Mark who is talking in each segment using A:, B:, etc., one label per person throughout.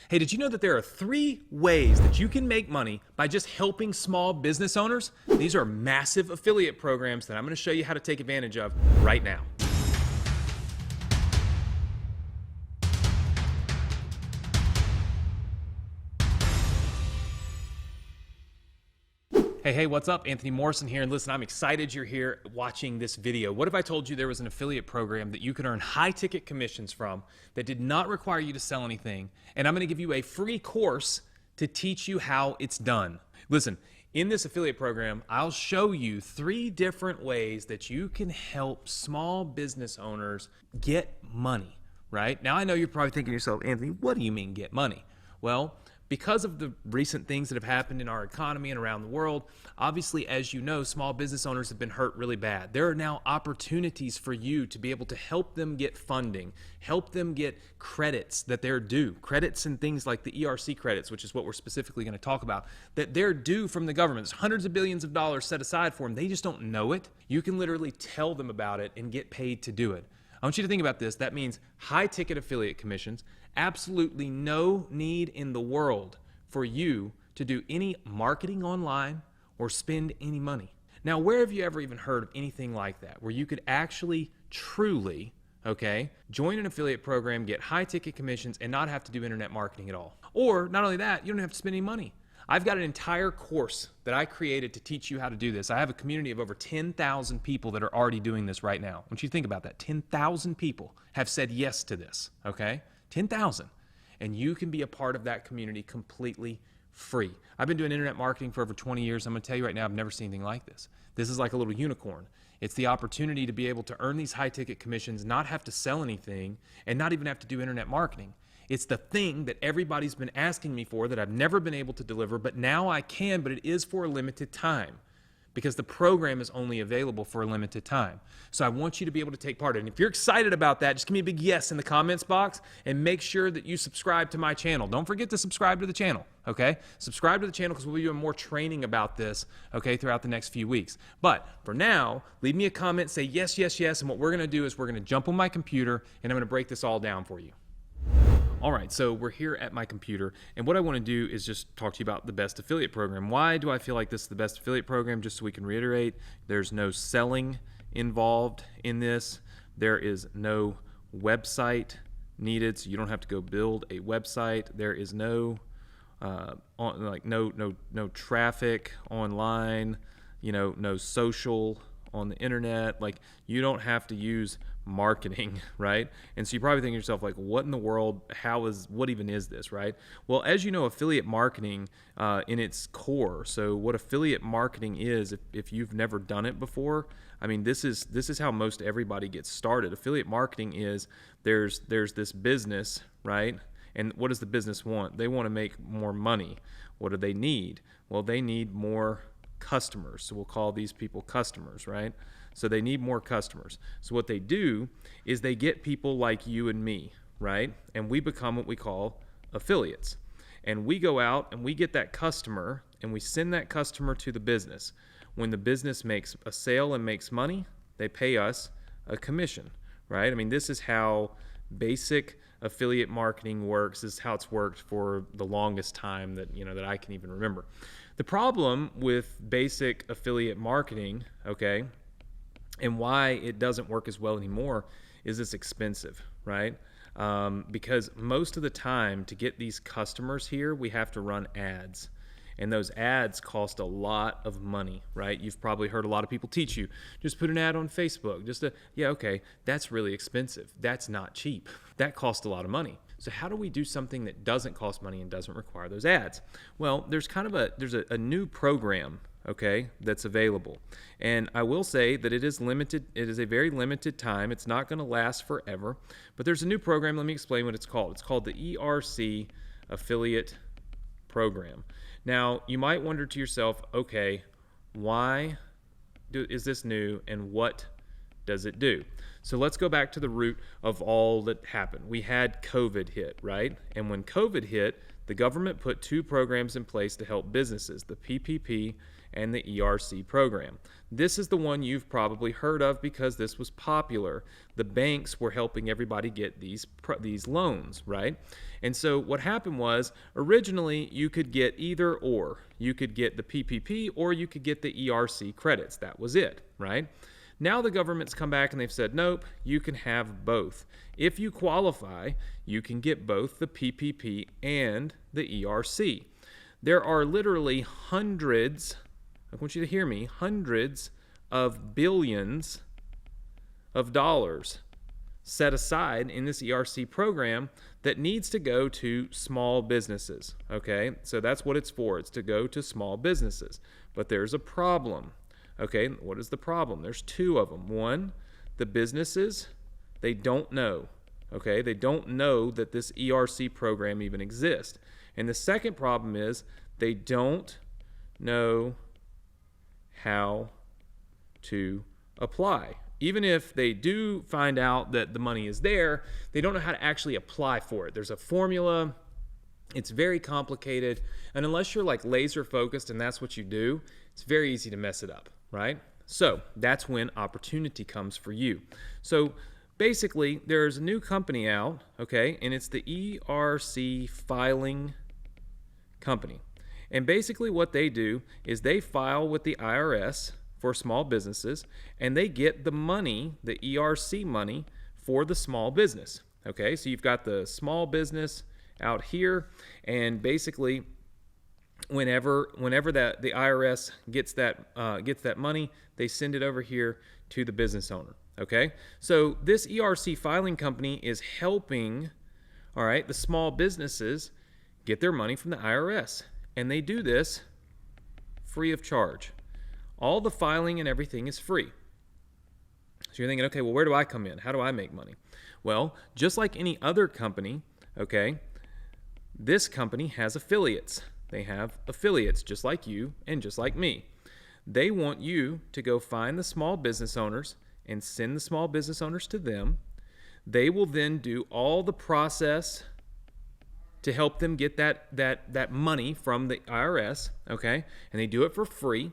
A: Hey, did you know that there are 3 ways that you can make money by just helping small business owners? These are massive affiliate programs that I'm going to show you how to take advantage of right now. Hey, what's up? Anthony Morrison here. And listen, I'm excited you're here watching this video. What if I told you there was an affiliate program that you could earn high ticket commissions from that did not require you to sell anything? And I'm going to give you a free course to teach you how it's done. Listen, in this affiliate program, I'll show you 3 different ways that you can help small business owners get money, right? Now, I know you're probably thinking to yourself, Anthony, what do you mean get money? Well, because of the recent things that have happened in our economy and around the world, obviously, as you know, small business owners have been hurt really bad. There are now opportunities for you to be able to help them get funding, help them get credits that they're due, credits and things like the ERC credits, which is what we're specifically going to talk about, that they're due from the government. There's hundreds of billions of dollars set aside for them. They just don't know it. You can literally tell them about it and get paid to do it. I want you to think about this. That means high ticket affiliate commissions, absolutely no need in the world for you to do any marketing online or spend any money. Now, where have you ever even heard of anything like that, where you could actually truly, join an affiliate program, get high ticket commissions, and not have to do internet marketing at all? Or not only that, you don't have to spend any money. I've got an entire course that I created to teach you how to do this. I have a community of over 10,000 people that are already doing this right now. I want you to think about that. 10,000 people have said yes to this, 10,000. And you can be a part of that community completely free. I've been doing internet marketing for over 20 years. I'm going to tell you right now, I've never seen anything like this. This is like a little unicorn. It's the opportunity to be able to earn these high ticket commissions, not have to sell anything, and not even have to do internet marketing. It's the thing that everybody's been asking me for that I've never been able to deliver, but now I can, but it is for a limited time because the program is only available for a limited time. So I want you to be able to take part in it. And if you're excited about that, just give me a big yes in the comments box and make sure that you subscribe to my channel. Don't forget to subscribe to the channel, Subscribe to the channel because we'll be doing more training about this, throughout the next few weeks. But for now, leave me a comment, say yes, yes, yes, and what we're gonna do is we're gonna jump on my computer and I'm gonna break this all down for you. All right, so we're here at my computer, and what I want to do is just talk to you about the best affiliate program. Why do I feel like this is the best affiliate program? Just so we can reiterate, there's no selling involved in this. There is no website needed, so you don't have to go build a website. There is no no traffic online, no social on the internet. Like, you don't have to use marketing, right? And so you're probably thinking to yourself, like, what in the world, what even is this, right? Well, as you know, affiliate marketing in its core, so what affiliate marketing is, if you've never done it before, I mean, this is how most everybody gets started. Affiliate marketing is there's this business, right? And what does the business want? They want to make more money. What do they need? Well, they need more customers. So we'll call these people customers, right? So they need more customers. So what they do is they get people like you and me, right? And we become what we call affiliates. And we go out and we get that customer and we send that customer to the business. When the business makes a sale and makes money, they pay us a commission, right? I mean, this is how basic affiliate marketing works. This is how it's worked for the longest time that I can even remember. The problem with basic affiliate marketing, and why it doesn't work as well anymore is it's expensive, right? Because most of the time to get these customers here, we have to run ads. And those ads cost a lot of money, right? You've probably heard a lot of people teach you, just put an ad on Facebook. That's really expensive. That's not cheap. That costs a lot of money. So how do we do something that doesn't cost money and doesn't require those ads? Well, there's a new program, that's available. And I will say that it is limited. It is a very limited time. It's not going to last forever. But there's a new program. Let me explain what it's called. It's called the ERC Affiliate Program. Now, you might wonder to yourself, why is this new and what does it do? So let's go back to the root of all that happened. We had COVID hit, right? And when COVID hit, the government put two programs in place to help businesses, the PPP and the ERC program. This is the one you've probably heard of because this was popular. The banks were helping everybody get these loans, right? And so what happened was, originally you could get either or. You could get the PPP or you could get the ERC credits. That was it, right? Now the government's come back and they've said, nope, you can have both. If you qualify, you can get both the PPP and the ERC. There are literally hundreds, I want you to hear me, hundreds of billions of dollars set aside in this ERC program that needs to go to small businesses, okay? So that's what it's for. It's to go to small businesses. But there's a problem. Okay, what is the problem? There's two of them. One, the businesses, they don't know. Okay, they don't know that this ERC program even exists. And the second problem is they don't know how to apply. Even if they do find out that the money is there, they don't know how to actually apply for it. There's a formula. It's very complicated. And unless you're like laser focused and that's what you do, it's very easy to mess it up. Right? So that's when opportunity comes for you. So basically, there's a new company out, okay, and it's the ERC filing company. And basically what they do is they file with the IRS for small businesses, and they get the money, the ERC money, for the small business. Okay, so you've got the small business out here, and basically whenever that the IRS gets that money, they send it over here to the business owner. Okay, so this ERC filing company is helping, all right, the small businesses get their money from the IRS, and they do this free of charge. All the filing and everything is free. So you're thinking, okay, well, where do I come in? How do I make money? Well, just like any other company, okay, this company has affiliates. They have affiliates just like you and just like me. They want you to go find the small business owners and send the small business owners to them. They will then do all the process to help them get that money from the IRS, okay? And they do it for free.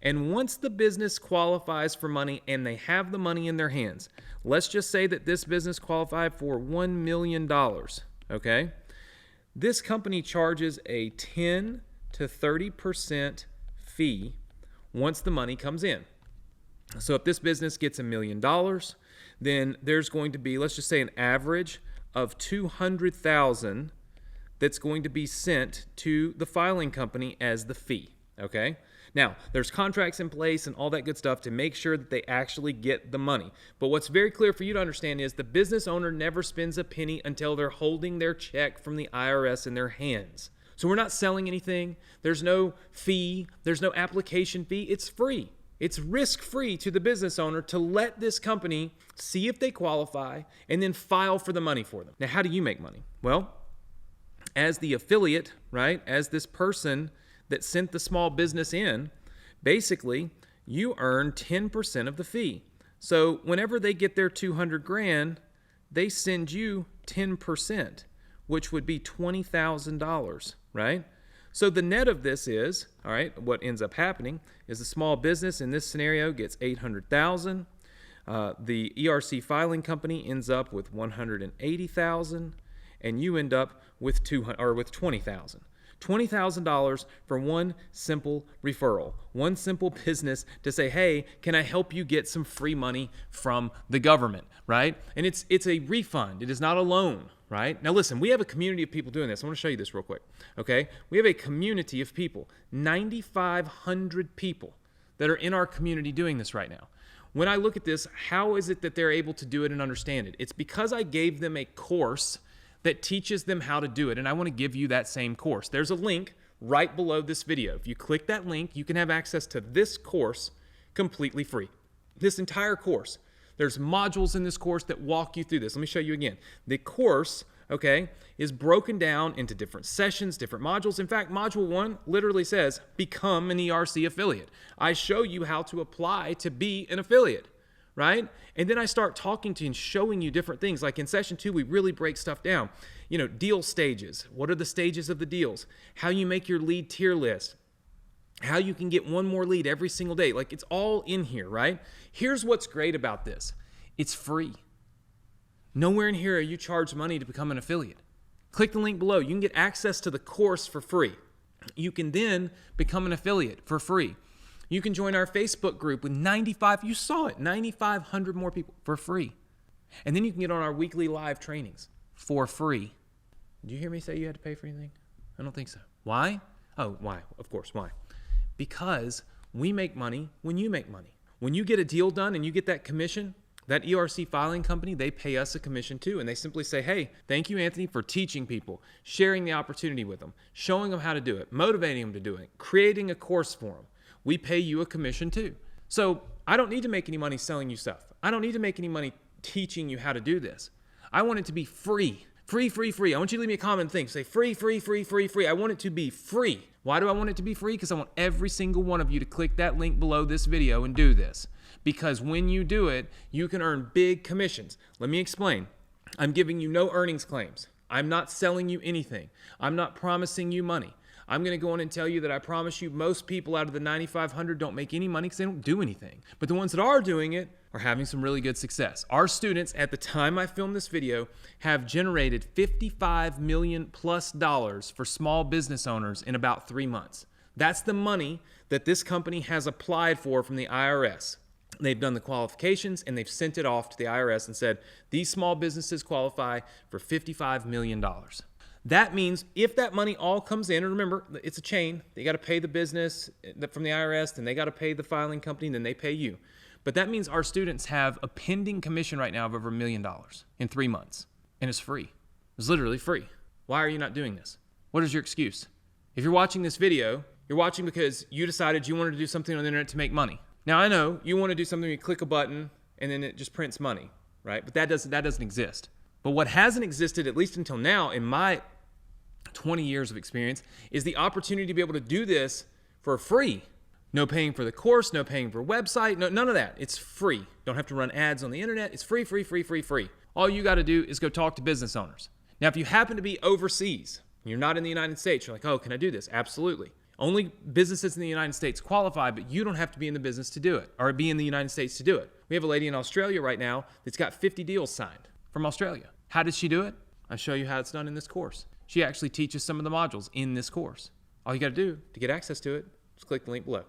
A: And once the business qualifies for money and they have the money in their hands, let's just say that this business qualified for $1 million, okay? This company charges a 10 to 30% fee once the money comes in. So if this business gets $1 million, then there's going to be, let's just say, an average of $200,000 that's going to be sent to the filing company as the fee, okay? Now, there's contracts in place and all that good stuff to make sure that they actually get the money. But what's very clear for you to understand is the business owner never spends a penny until they're holding their check from the IRS in their hands. So we're not selling anything. There's no fee. There's no application fee. It's free. It's risk-free to the business owner to let this company see if they qualify and then file for the money for them. Now, how do you make money? Well, as the affiliate, right, as this person that sent the small business in, basically you earn 10% of the fee. So whenever they get their $200,000, they send you 10%, which would be $20,000, right? So the net of this is, all right, what ends up happening is the small business in this scenario gets $800,000. The ERC filing company ends up with $180,000, and you end up with $20,000. $20,000 for one simple referral, one simple business to say, hey, can I help you get some free money from the government, right? And it's a refund. It is not a loan, right? Now listen, we have a community of people doing this. I want to show you this real quick, okay? We have a community of people, 9,500 people that are in our community doing this right now. When I look at this, how is it that they're able to do it and understand it? It's because I gave them a course that teaches them how to do it, and I want to give you that same course. There's a link right below this video. If you click that link, you can have access to this course completely free. This entire course. There's modules in this course that walk you through this. Let me show you again. The course, okay, is broken down into different sessions, different modules. In fact, module 1 literally says, become an ERC affiliate. I show you how to apply to be an affiliate, right? And then I start talking to you and showing you different things. Like in session 2, we really break stuff down. You know, deal stages. What are the stages of the deals? How you make your lead tier list. How you can get one more lead every single day. Like, it's all in here, right? Here's what's great about this. It's free. Nowhere in here are you charged money to become an affiliate. Click the link below. You can get access to the course for free. You can then become an affiliate for free. You can join our Facebook group with 9,500 more people for free. And then you can get on our weekly live trainings for free. Did you hear me say you had to pay for anything? I don't think so. Why? Oh, why? Of course, why? Because we make money when you make money. When you get a deal done and you get that commission, that ERC filing company, they pay us a commission too. And they simply say, hey, thank you, Anthony, for teaching people, sharing the opportunity with them, showing them how to do it, motivating them to do it, creating a course for them. We pay you a commission too. So I don't need to make any money selling you stuff. I don't need to make any money teaching you how to do this. I want it to be free. Free, free, free. I want you to leave me a comment thing. Say free, free, free, free, free. I want it to be free. Why do I want it to be free? Because I want every single one of you to click that link below this video and do this. Because when you do it, you can earn big commissions. Let me explain. I'm giving you no earnings claims. I'm not selling you anything. I'm not promising you money. I'm going to go on and tell you that I promise you most people out of the 9,500 don't make any money because they don't do anything. But the ones that are doing it are having some really good success. Our students, at the time I filmed this video, have generated $55 million plus for small business owners in about 3 months. That's the money that this company has applied for from the IRS. They've done the qualifications and they've sent it off to the IRS and said, these small businesses qualify for $55 million. That means if that money all comes in, and remember, it's a chain. They got to pay the business from the IRS, then they got to pay the filing company, and then they pay you. But that means our students have a pending commission right now of over $1 million in 3 months, and it's free. It's literally free. Why are you not doing this? What is your excuse? If you're watching this video, you're watching because you decided you wanted to do something on the internet to make money. Now, I know you want to do something where you click a button, and then it just prints money, right? But that doesn't exist. But what hasn't existed, at least until now, in my 20 years of experience, is the opportunity to be able to do this for free. No paying for the course, no paying for a website, none of that. It's free. Don't have to run ads on the internet. It's free, free, free, free, free. All you got to do is go talk to business owners. Now, if you happen to be overseas, and you're not in the United States, you're like, oh, can I do this? Absolutely. Only businesses in the United States qualify, but you don't have to be in the business to do it, or be in the United States to do it. We have a lady in Australia right now that's got 50 deals signed from Australia. How did she do it? I'll show you how it's done in this course. She actually teaches some of the modules in this course. All you got to do to get access to it is click the link below.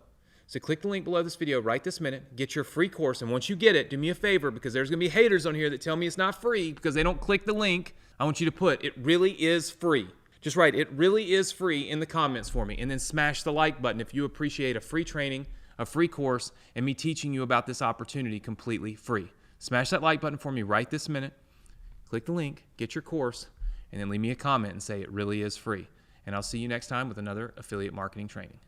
A: So click the link below this video right this minute, get your free course, and once you get it, do me a favor, because there's going to be haters on here that tell me it's not free because they don't click the link. I want you to put, it really is free. Just write, it really is free in the comments for me, and then smash the like button if you appreciate a free training, a free course, and me teaching you about this opportunity completely free. Smash that like button for me right this minute. Click the link, get your course, and then leave me a comment and say it really is free. And I'll see you next time with another affiliate marketing training.